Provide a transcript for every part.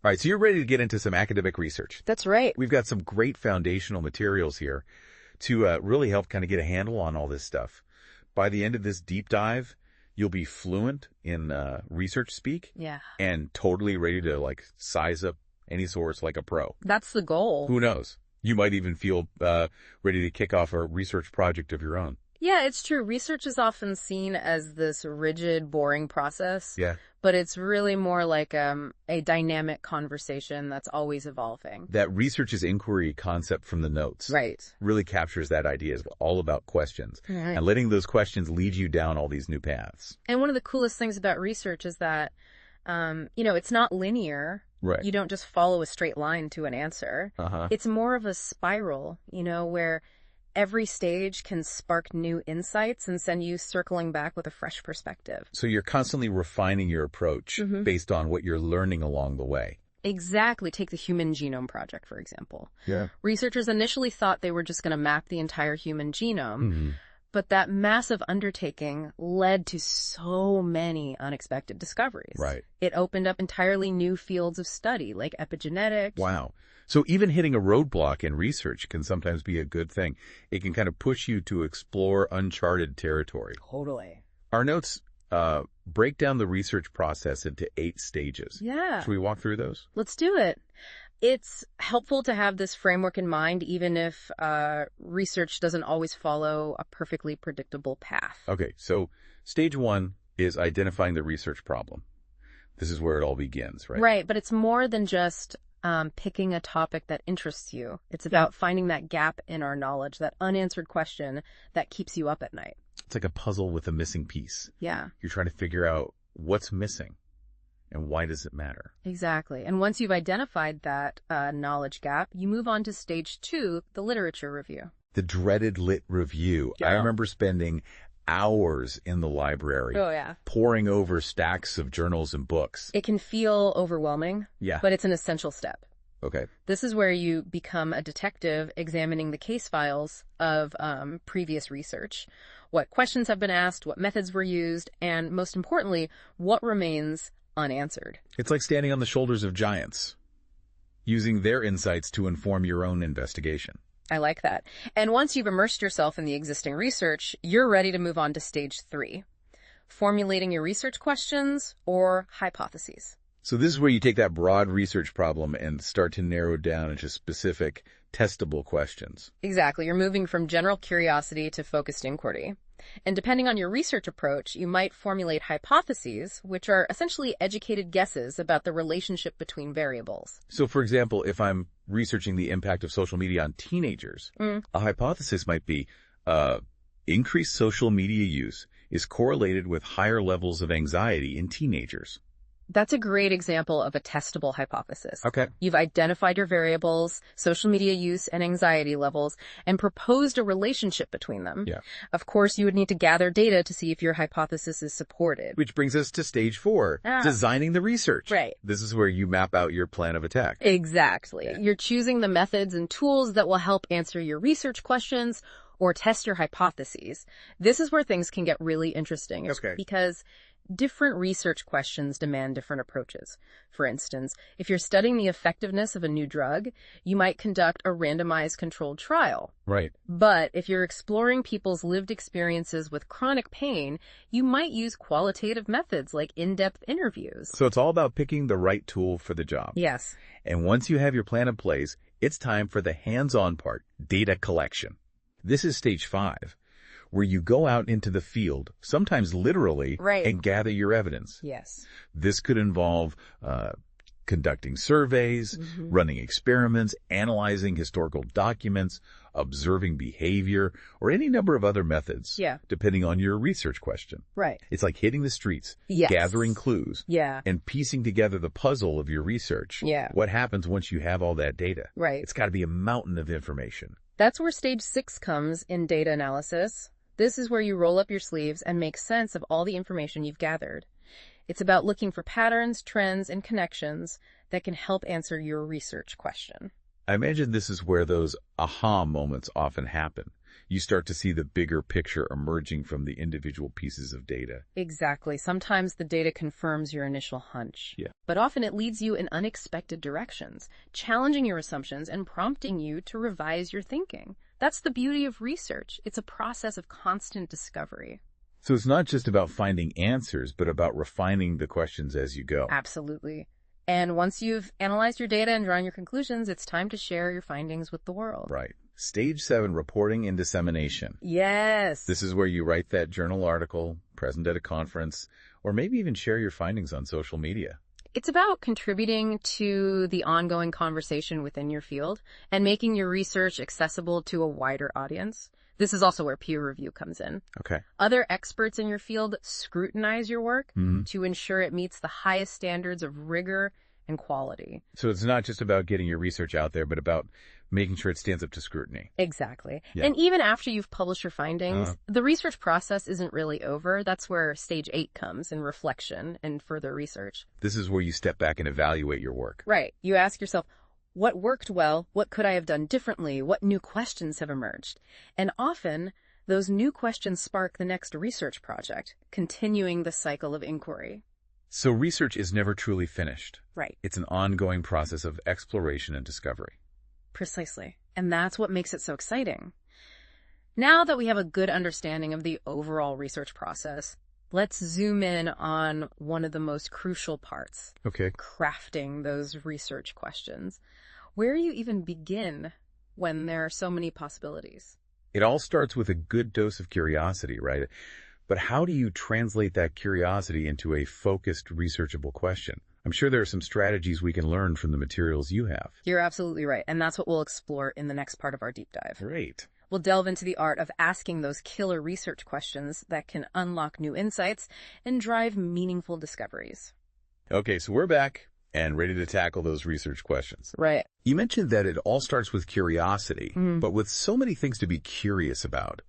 All right, so you're ready to get into some academic research. That's right. We've got some great foundational materials here to really help kind of get a handle on all this stuff. By the end of this deep dive, you'll be fluent in research speak. Yeah. And totally ready to like size up any source like a pro. That's the goal. Who knows? You might even feel ready to kick off a research project of your own. Yeah, it's true. Research is often seen as this rigid, boring process. Yeah. But it's really more like a dynamic conversation that's always evolving. That research is inquiry concept from the notes. Right. Really captures that idea. It's all about questions. Right. And letting those questions lead you down all these new paths. And one of the coolest things about research is that, it's not linear. Right. You don't just follow a straight line to an answer. Uh-huh. It's more of a spiral, where every stage can spark new insights and send you circling back with a fresh perspective. So you're constantly refining your approach based on what you're learning along the way. Exactly. Take the Human Genome Project, for example. Yeah. Researchers initially thought they were just going to map the entire human genome, but that massive undertaking led to so many unexpected discoveries. Right. It opened up entirely new fields of study, like epigenetics. Wow. So even hitting a roadblock in research can sometimes be a good thing. It can kind of push you to explore uncharted territory. Totally. Our notes break down the research process into 8 stages. Yeah. Should we walk through those? Let's do it. It's helpful to have this framework in mind, even if research doesn't always follow a perfectly predictable path. Okay, so stage 1 is identifying the research problem. This is where it all begins, right? Right, but it's more than just picking a topic that interests you. It's about finding that gap in our knowledge, that unanswered question that keeps you up at night. It's like a puzzle with a missing piece. Yeah. You're trying to figure out what's missing and why does it matter. Exactly. And once you've identified that knowledge gap, you move on to stage 2, the literature review. The dreaded lit review. Yeah. I remember spending hours in the library. Oh, yeah. Pouring over stacks of journals and books. It can feel overwhelming. Yeah. But it's an essential step. Okay. This is where you become a detective examining the case files of previous research. What questions have been asked, what methods were used, and most importantly, what remains unanswered. It's like standing on the shoulders of giants, using their insights to inform your own investigation. I like that. And once you've immersed yourself in the existing research, you're ready to move on to stage 3, formulating your research questions or hypotheses. So this is where you take that broad research problem and start to narrow it down into specific, testable questions. Exactly. You're moving from general curiosity to focused inquiry. And depending on your research approach, you might formulate hypotheses, which are essentially educated guesses about the relationship between variables. So, for example, if I'm researching the impact of social media on teenagers, a hypothesis might be increased social media use is correlated with higher levels of anxiety in teenagers. That's a great example of a testable hypothesis. Okay. You've identified your variables, social media use, and anxiety levels, and proposed a relationship between them. Yeah. Of course, you would need to gather data to see if your hypothesis is supported. Which brings us to stage 4, designing the research. Right. This is where you map out your plan of attack. Exactly. Yeah. You're choosing the methods and tools that will help answer your research questions or test your hypotheses. This is where things can get really interesting. Okay. Because different research questions demand different approaches. For instance, if you're studying the effectiveness of a new drug, you might conduct a randomized controlled trial. Right. But if you're exploring people's lived experiences with chronic pain, you might use qualitative methods like in-depth interviews. So it's all about picking the right tool for the job. Yes. And once you have your plan in place, it's time for the hands-on part, data collection. This is stage 5. Where you go out into the field, sometimes literally, right, and gather your evidence. Yes. This could involve conducting surveys, running experiments, analyzing historical documents, observing behavior, or any number of other methods, depending on your research question. Right. It's like hitting the streets, yes, gathering clues, and piecing together the puzzle of your research. Yeah. What happens once you have all that data? Right. It's got to be a mountain of information. That's where stage 6 comes in data analysis. This is where you roll up your sleeves and make sense of all the information you've gathered. It's about looking for patterns, trends, and connections that can help answer your research question. I imagine this is where those aha moments often happen. you start to see the bigger picture emerging from the individual pieces of data. Exactly. Sometimes the data confirms your initial hunch. Yeah. But often it leads you in unexpected directions, challenging your assumptions and prompting you to revise your thinking. That's the beauty of research. It's a process of constant discovery. So it's not just about finding answers, but about refining the questions as you go. Absolutely. And once you've analyzed your data and drawn your conclusions, it's time to share your findings with the world. Right. Stage 7, reporting and dissemination. Yes. This is where you write that journal article, present at a conference, or maybe even share your findings on social media. It's about contributing to the ongoing conversation within your field and making your research accessible to a wider audience. This is also where peer review comes in. Okay. Other experts in your field scrutinize your work to ensure it meets the highest standards of rigor and quality. So it's not just about getting your research out there, but about making sure it stands up to scrutiny. Exactly. Yeah. And even after you've published your findings, the research process isn't really over. That's where stage 8 comes in reflection and further research. This is where you step back and evaluate your work. Right. You ask yourself, what worked well? What could I have done differently? What new questions have emerged? And often, those new questions spark the next research project, continuing the cycle of inquiry. So research is never truly finished. Right. It's an ongoing process of exploration and discovery. Precisely. And that's what makes it so exciting. Now that we have a good understanding of the overall research process, let's zoom in on one of the most crucial parts. Okay. Crafting those research questions. Where do you even begin when there are so many possibilities? It all starts with a good dose of curiosity, right? But how do you translate that curiosity into a focused, researchable question? I'm sure there are some strategies we can learn from the materials you have. You're absolutely right, and that's what we'll explore in the next part of our deep dive. Great. We'll delve into the art of asking those killer research questions that can unlock new insights and drive meaningful discoveries. Okay, so we're back and ready to tackle those research questions. Right. You mentioned that it all starts with curiosity, but with so many things to be curious about,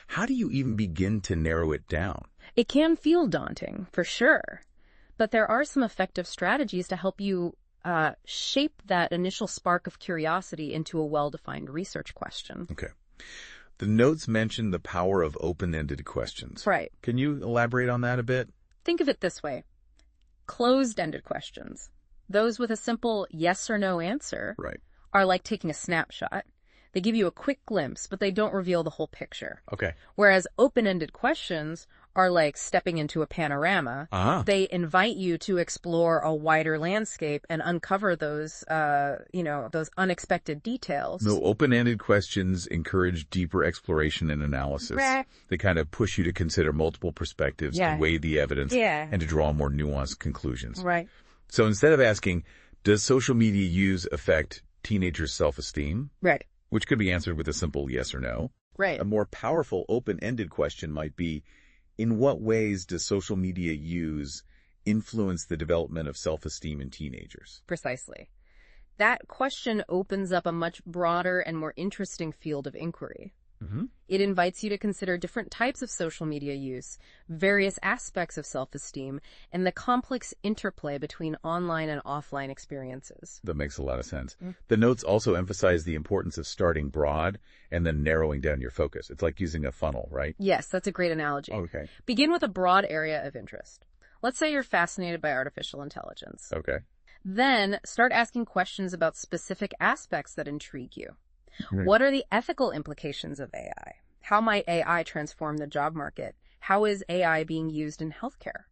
how do you even begin to narrow it down? It can feel daunting, for sure, but there are some effective strategies to help you shape that initial spark of curiosity into a well-defined research question. Okay. The notes mention the power of open-ended questions. Right. Can you elaborate on that a bit? Think of it this way. Closed-ended questions, those with a simple yes or no answer, Right. are like taking a snapshot. They give you a quick glimpse, but they don't reveal the whole picture. Okay. Whereas open-ended questions are like stepping into a panorama. They invite you to explore a wider landscape and uncover those, those unexpected details. No, open-ended questions encourage deeper exploration and analysis. Right. They kind of push you to consider multiple perspectives, to weigh the evidence, and to draw more nuanced conclusions. Right. So instead of asking, does social media use affect teenagers' self-esteem? Right. Which could be answered with a simple yes or no. Right. A more powerful open-ended question might be, in what ways does social media use influence the development of self-esteem in teenagers? Precisely. That question opens up a much broader and more interesting field of inquiry. It invites you to consider different types of social media use, various aspects of self-esteem, and the complex interplay between online and offline experiences. That makes a lot of sense. The notes also emphasize the importance of starting broad and then narrowing down your focus. It's like using a funnel, right? Yes, that's a great analogy. Okay. Begin with a broad area of interest. Let's say you're fascinated by artificial intelligence. Okay. Then start asking questions about specific aspects that intrigue you. Right. What are the ethical implications of AI? How might AI transform the job market? How is AI being used in healthcare?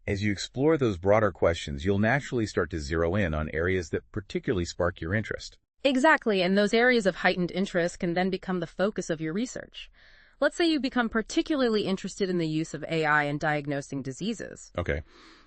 As you explore those broader questions, you'll naturally start to zero in on areas that particularly spark your interest. Exactly, and those areas of heightened interest can then become the focus of your research. Let's say you become particularly interested in the use of AI in diagnosing diseases. Okay.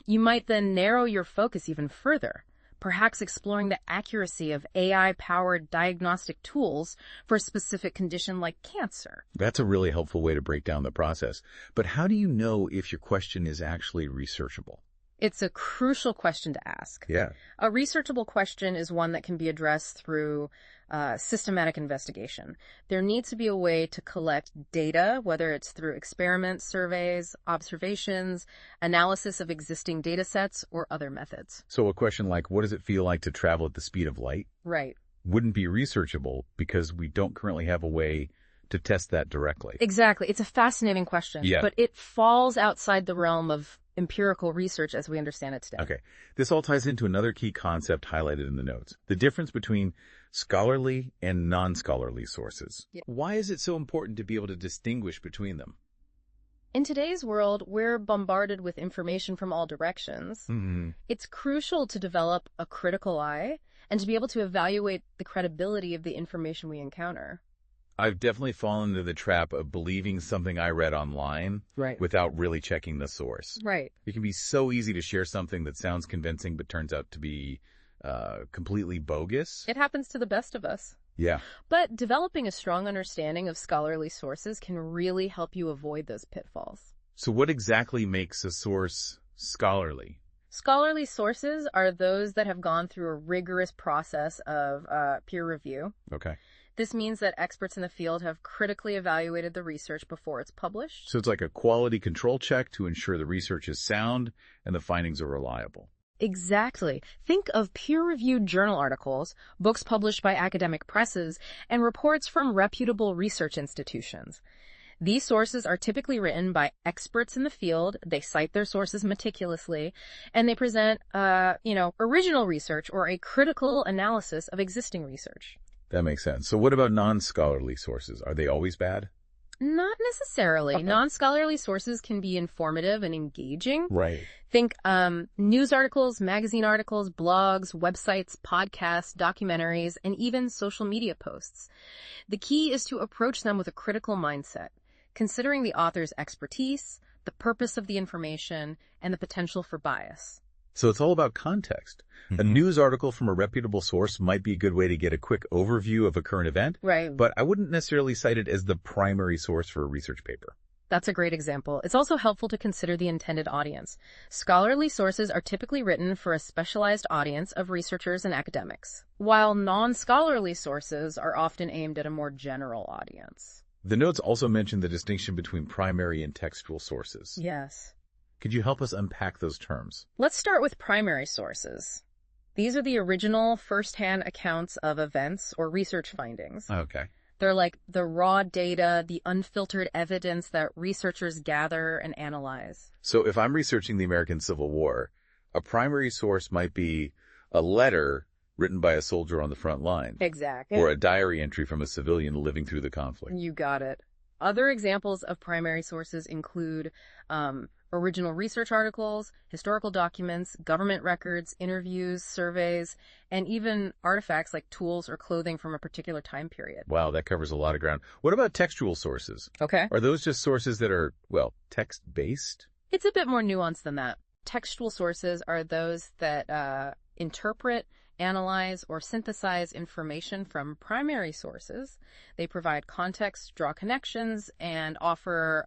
You might then narrow your focus even further, perhaps exploring the accuracy of AI-powered diagnostic tools for a specific condition like cancer. That's a really helpful way to break down the process. But how do you know if your question is actually researchable? It's a crucial question to ask. Yeah. A researchable question is one that can be addressed through systematic investigation. There needs to be a way to collect data, whether it's through experiments, surveys, observations, analysis of existing data sets, or other methods. So a question like, what does it feel like to travel at the speed of light? Right. Wouldn't be researchable because we don't currently have a way to test that directly? Exactly. It's a fascinating question, but it falls outside the realm of empirical research as we understand it today. Okay. This all ties into another key concept highlighted in the notes, the difference between scholarly and non-scholarly sources. Yeah. Why is it so important to be able to distinguish between them? In today's world, we're bombarded with information from all directions. It's crucial to develop a critical eye and to be able to evaluate the credibility of the information we encounter. I've definitely fallen into the trap of believing something I read online without really checking the source. Right. It can be so easy to share something that sounds convincing but turns out to be completely bogus. It happens to the best of us. Yeah. But developing a strong understanding of scholarly sources can really help you avoid those pitfalls. So what exactly makes a source scholarly? Scholarly sources are those that have gone through a rigorous process of peer review. Okay. This means that experts in the field have critically evaluated the research before it's published. So it's like a quality control check to ensure the research is sound and the findings are reliable. Exactly. Think of peer-reviewed journal articles, books published by academic presses, and reports from reputable research institutions. These sources are typically written by experts in the field. They cite their sources meticulously, and they present, original research or a critical analysis of existing research. That makes sense. So what about non-scholarly sources? Are they always bad? Not necessarily. Okay. Non-scholarly sources can be informative and engaging. Right. Think news articles, magazine articles, blogs, websites, podcasts, documentaries, and even social media posts. The key is to approach them with a critical mindset, considering the author's expertise, the purpose of the information, and the potential for bias. So it's all about context. A news article from a reputable source might be a good way to get a quick overview of a current event, right? But I wouldn't necessarily cite it as the primary source for a research paper. That's a great example. It's also helpful to consider the intended audience. Scholarly sources are typically written for a specialized audience of researchers and academics, while non-scholarly sources are often aimed at a more general audience. The notes also mention the distinction between primary and textual sources. Yes. Could you help us unpack those terms? Let's start with primary sources. These are the original first-hand accounts of events or research findings. Okay. They're like the raw data, the unfiltered evidence that researchers gather and analyze. So if I'm researching the American Civil War, a primary source might be a letter written by a soldier on the front line. Exactly. Or a diary entry from a civilian living through the conflict. You got it. Other examples of primary sources include original research articles, historical documents, government records, interviews, surveys, and even artifacts like tools or clothing from a particular time period. Wow, that covers a lot of ground. What about textual sources? Okay. Are those just sources that are, text-based? It's a bit more nuanced than that. Textual sources are those that interpret, analyze, or synthesize information from primary sources. They provide context, draw connections, and offer,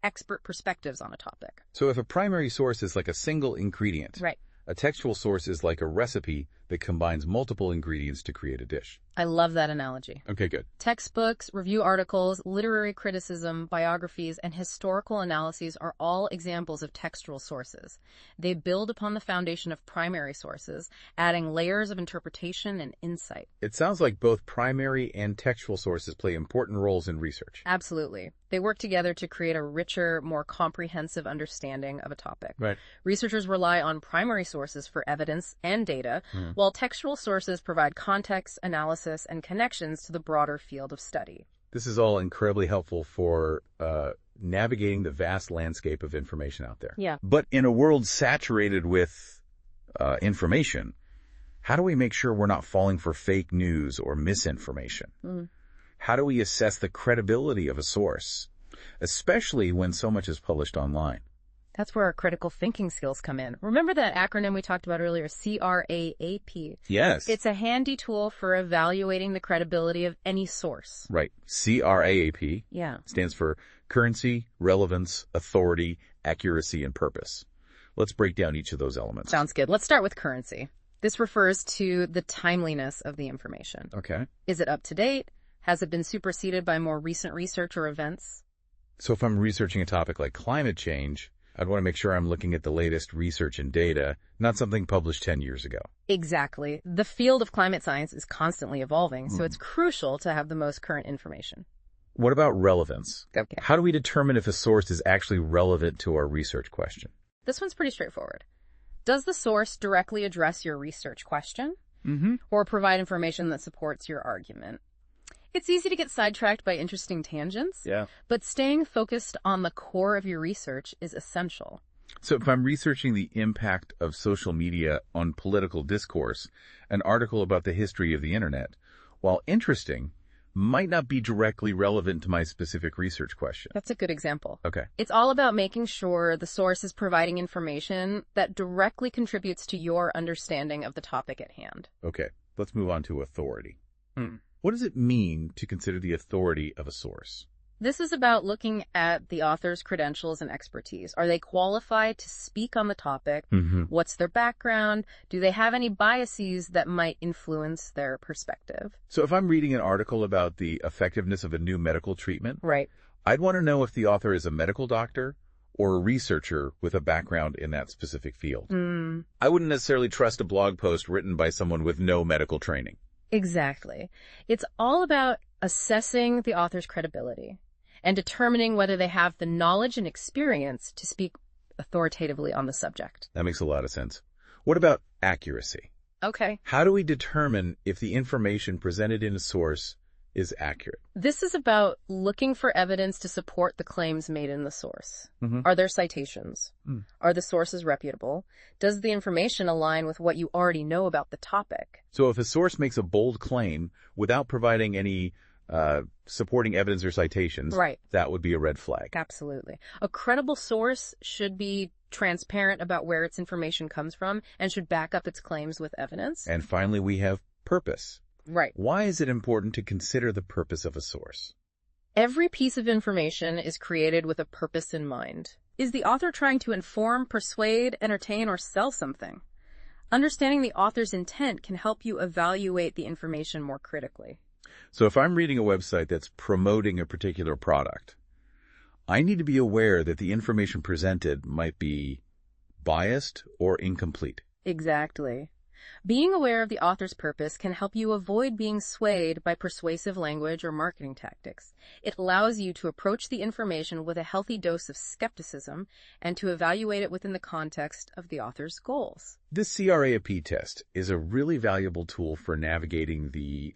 expert perspectives on a topic. So if a primary source is like a single ingredient, right, a textual source is like a recipe that combines multiple ingredients to create a dish. I love that analogy. Okay, good. Textbooks, review articles, literary criticism, biographies, and historical analyses are all examples of textual sources. They build upon the foundation of primary sources, adding layers of interpretation and insight. It sounds like both primary and textual sources play important roles in research. Absolutely. They work together to create a richer, more comprehensive understanding of a topic. Right. Researchers rely on primary sources for evidence and data, while textual sources provide context, analysis, and connections to the broader field of study. This is all incredibly helpful for navigating the vast landscape of information out there. Yeah. But in a world saturated with information, how do we make sure we're not falling for fake news or misinformation? How do we assess the credibility of a source, especially when so much is published online? That's where our critical thinking skills come in. Remember that acronym we talked about earlier, CRAAP? Yes. It's a handy tool for evaluating the credibility of any source. Right. CRAAP stands for currency, relevance, authority, accuracy, and purpose. Let's break down each of those elements. Sounds good. Let's start with currency. This refers to the timeliness of the information. Okay. Is it up to date? Has it been superseded by more recent research or events? So if I'm researching a topic like climate change, I'd want to make sure I'm looking at the latest research and data, not something published 10 years ago. Exactly. The field of climate science is constantly evolving, so it's crucial to have the most current information. What about relevance? Okay. How do we determine if a source is actually relevant to our research question? This one's pretty straightforward. Does the source directly address your research question? Mm-hmm. Or provide information that supports your argument? It's easy to get sidetracked by interesting tangents, but staying focused on the core of your research is essential. So if I'm researching the impact of social media on political discourse, an article about the history of the internet, while interesting, might not be directly relevant to my specific research question. That's a good example. Okay. It's all about making sure the source is providing information that directly contributes to your understanding of the topic at hand. Okay, let's move on to authority. What does it mean to consider the authority of a source? This is about looking at the author's credentials and expertise. Are they qualified to speak on the topic? What's their background? Do they have any biases that might influence their perspective? So if I'm reading an article about the effectiveness of a new medical treatment, right, I'd want to know if the author is a medical doctor or a researcher with a background in that specific field. I wouldn't necessarily trust a blog post written by someone with no medical training. Exactly. It's all about assessing the author's credibility and determining whether they have the knowledge and experience to speak authoritatively on the subject. That makes a lot of sense. What about accuracy? Okay. How do we determine if the information presented in a source is accurate? This is about looking for evidence to support the claims made in the source. Are there citations? Are the sources reputable? Does the information align with what you already know about the topic? So if a source makes a bold claim without providing any supporting evidence or citations, that would be a red flag. Absolutely. A credible source should be transparent about where its information comes from and should back up its claims with evidence. And finally, we have purpose. Right. Why is it important to consider the purpose of a source? Every piece of information is created with a purpose in mind. Is the author trying to inform, persuade, entertain, or sell something? Understanding the author's intent can help you evaluate the information more critically. So if I'm reading a website that's promoting a particular product, I need to be aware that the information presented might be biased or incomplete. Exactly. Being aware of the author's purpose can help you avoid being swayed by persuasive language or marketing tactics. It allows you to approach the information with a healthy dose of skepticism and to evaluate it within the context of the author's goals. This CRAP test is a really valuable tool for navigating the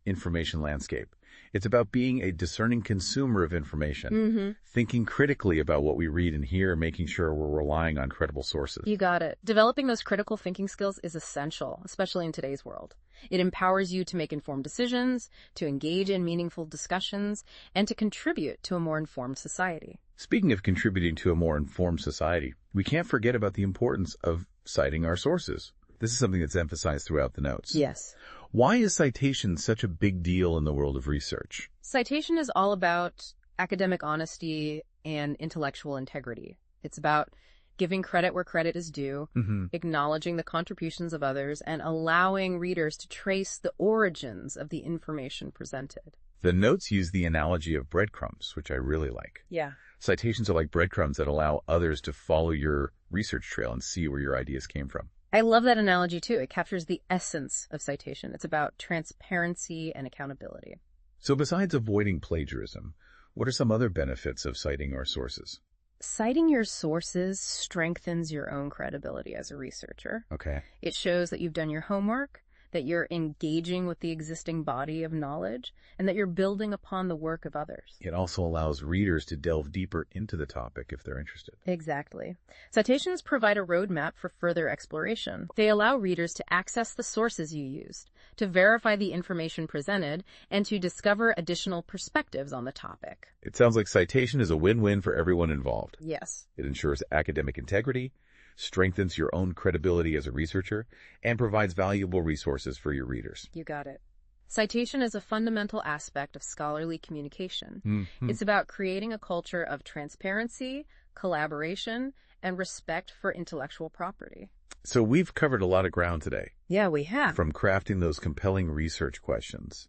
information landscape. It's about being a discerning consumer of information, thinking critically about what we read and hear, making sure we're relying on credible sources. You got it. Developing those critical thinking skills is essential, especially in today's world. It empowers you to make informed decisions, to engage in meaningful discussions, and to contribute to a more informed society. Speaking of contributing to a more informed society, we can't forget about the importance of citing our sources. This is something that's emphasized throughout the notes. Yes. Why is citation such a big deal in the world of research? Citation is all about academic honesty and intellectual integrity. It's about giving credit where credit is due, acknowledging the contributions of others, and allowing readers to trace the origins of the information presented. The notes use the analogy of breadcrumbs, which I really like. Yeah. Citations are like breadcrumbs that allow others to follow your research trail and see where your ideas came from. I love that analogy, too. It captures the essence of citation. It's about transparency and accountability. So besides avoiding plagiarism, what are some other benefits of citing our sources? Citing your sources strengthens your own credibility as a researcher. Okay. It shows that you've done your homework, that you're engaging with the existing body of knowledge, and that you're building upon the work of others. It also allows readers to delve deeper into the topic if they're interested. Exactly. Citations provide a roadmap for further exploration. They allow readers to access the sources you used, to verify the information presented, and to discover additional perspectives on the topic. It sounds like citation is a win-win for everyone involved. Yes. It ensures academic integrity, strengthens your own credibility as a researcher, and provides valuable resources for your readers. You got it. Citation is a fundamental aspect of scholarly communication. It's about creating a culture of transparency, collaboration, and respect for intellectual property. So we've covered a lot of ground today. Yeah, we have. From crafting those compelling research questions,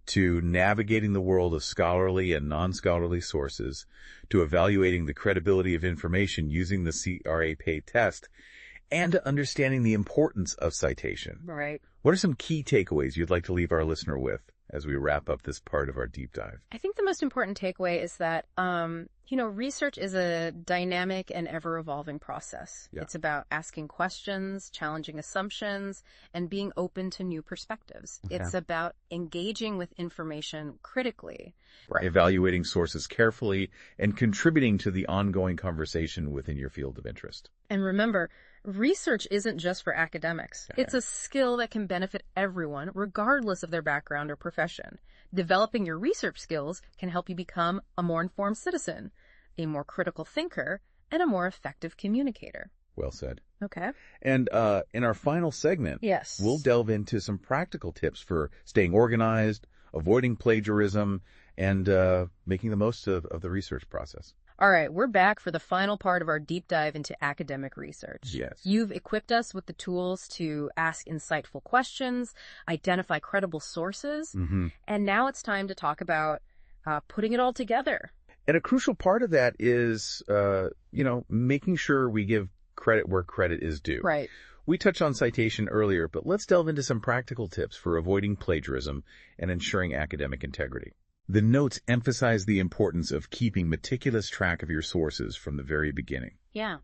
to navigating the world of scholarly and non-scholarly sources, to evaluating the credibility of information using the CRAP test, and to understanding the importance of citation. Right. What are some key takeaways you'd like to leave our listener with as we wrap up this part of our deep dive? I think the most important takeaway is that, research is a dynamic and ever-evolving process. Yeah. It's about asking questions, challenging assumptions, and being open to new perspectives. Okay. It's about engaging with information critically. Right. Evaluating sources carefully and contributing to the ongoing conversation within your field of interest. And remember, research isn't just for academics. It's a skill that can benefit everyone, regardless of their background or profession. Developing your research skills can help you become a more informed citizen, a more critical thinker, and a more effective communicator. Well said. Okay. And in our final segment, yes, we'll delve into some practical tips for staying organized, avoiding plagiarism, and making the most of the research process. All right, we're back for the final part of our deep dive into academic research. Yes. You've equipped us with the tools to ask insightful questions, identify credible sources, and now it's time to talk about putting it all together. And a crucial part of that is, making sure we give credit where credit is due. Right. We touched on citation earlier, but let's delve into some practical tips for avoiding plagiarism and ensuring academic integrity. The notes emphasize the importance of keeping meticulous track of your sources from the very beginning. Yeah.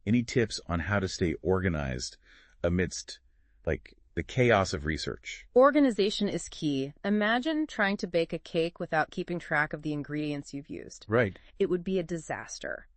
Any tips on how to stay organized amidst, the chaos of research? Organization is key. Imagine trying to bake a cake without keeping track of the ingredients you've used. Right. It would be a disaster.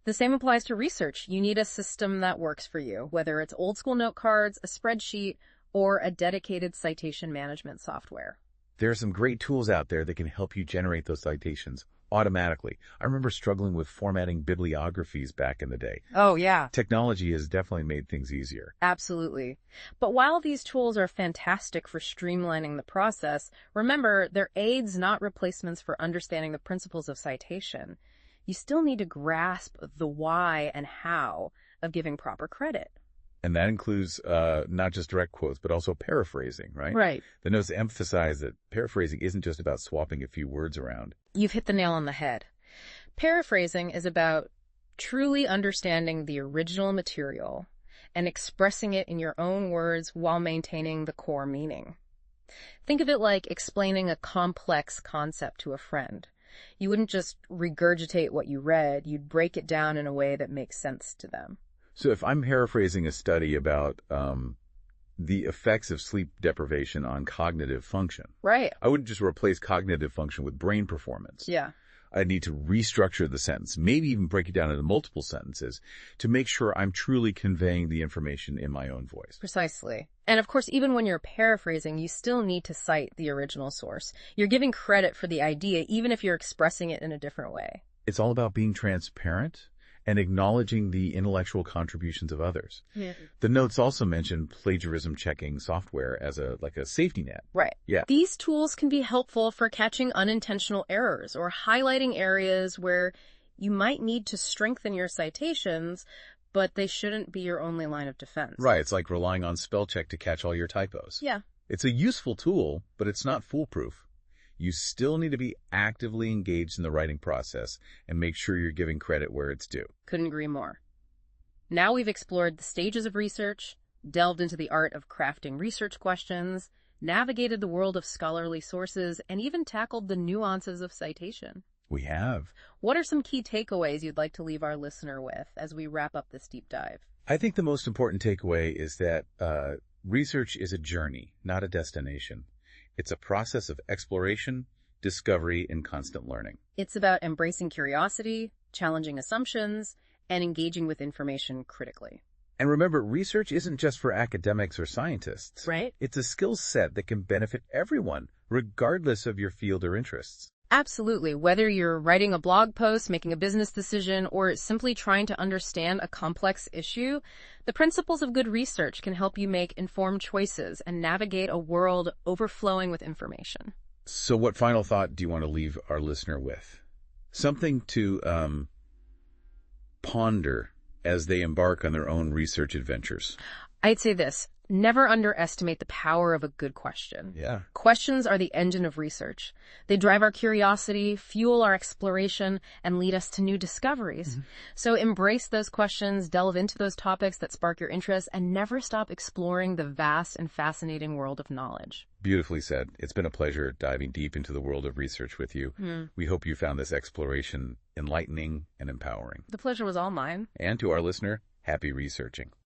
The same applies to research. You need a system that works for you, whether it's old school note cards, a spreadsheet, or a dedicated citation management software. There are some great tools out there that can help you generate those citations automatically. I remember struggling with formatting bibliographies back in the day. Oh, yeah. Technology has definitely made things easier. Absolutely. But while these tools are fantastic for streamlining the process, remember, they're aids, not replacements for understanding the principles of citation. You still need to grasp the why and how of giving proper credit. And that includes not just direct quotes, but also paraphrasing, right? Right. The notes emphasize that paraphrasing isn't just about swapping a few words around. You've hit the nail on the head. Paraphrasing is about truly understanding the original material and expressing it in your own words while maintaining the core meaning. Think of it like explaining a complex concept to a friend. You wouldn't just regurgitate what you read, you'd break it down in a way that makes sense to them. So if I'm paraphrasing a study about the effects of sleep deprivation on cognitive function, right, I wouldn't just replace cognitive function with brain performance. Yeah. I'd need to restructure the sentence, maybe even break it down into multiple sentences to make sure I'm truly conveying the information in my own voice. Precisely. And of course, even when you're paraphrasing, you still need to cite the original source. You're giving credit for the idea, even if you're expressing it in a different way. It's all about being transparent and acknowledging the intellectual contributions of others. Yeah. The notes also mention plagiarism checking software as a safety net. Right. Yeah. These tools can be helpful for catching unintentional errors or highlighting areas where you might need to strengthen your citations, but they shouldn't be your only line of defense. Right. It's like relying on spell check to catch all your typos. Yeah. It's a useful tool, but it's not foolproof. You still need to be actively engaged in the writing process and make sure you're giving credit where it's due. Couldn't agree more. Now we've explored the stages of research, delved into the art of crafting research questions, navigated the world of scholarly sources, and even tackled the nuances of citation. We have. What are some key takeaways you'd like to leave our listener with as we wrap up this deep dive? I think the most important takeaway is that research is a journey, not a destination. It's a process of exploration, discovery, and constant learning. It's about embracing curiosity, challenging assumptions, and engaging with information critically. And remember, research isn't just for academics or scientists. Right. It's a skill set that can benefit everyone, regardless of your field or interests. Absolutely. Whether you're writing a blog post, making a business decision, or simply trying to understand a complex issue, the principles of good research can help you make informed choices and navigate a world overflowing with information. So what final thought do you want to leave our listener with? Something to ponder as they embark on their own research adventures. I'd say this. Never underestimate the power of a good question. Yeah. Questions are the engine of research. They drive our curiosity, fuel our exploration, and lead us to new discoveries. So embrace those questions, delve into those topics that spark your interest, and never stop exploring the vast and fascinating world of knowledge. Beautifully said. It's been a pleasure diving deep into the world of research with you. We hope you found this exploration enlightening and empowering. The pleasure was all mine. And to our listener, happy researching.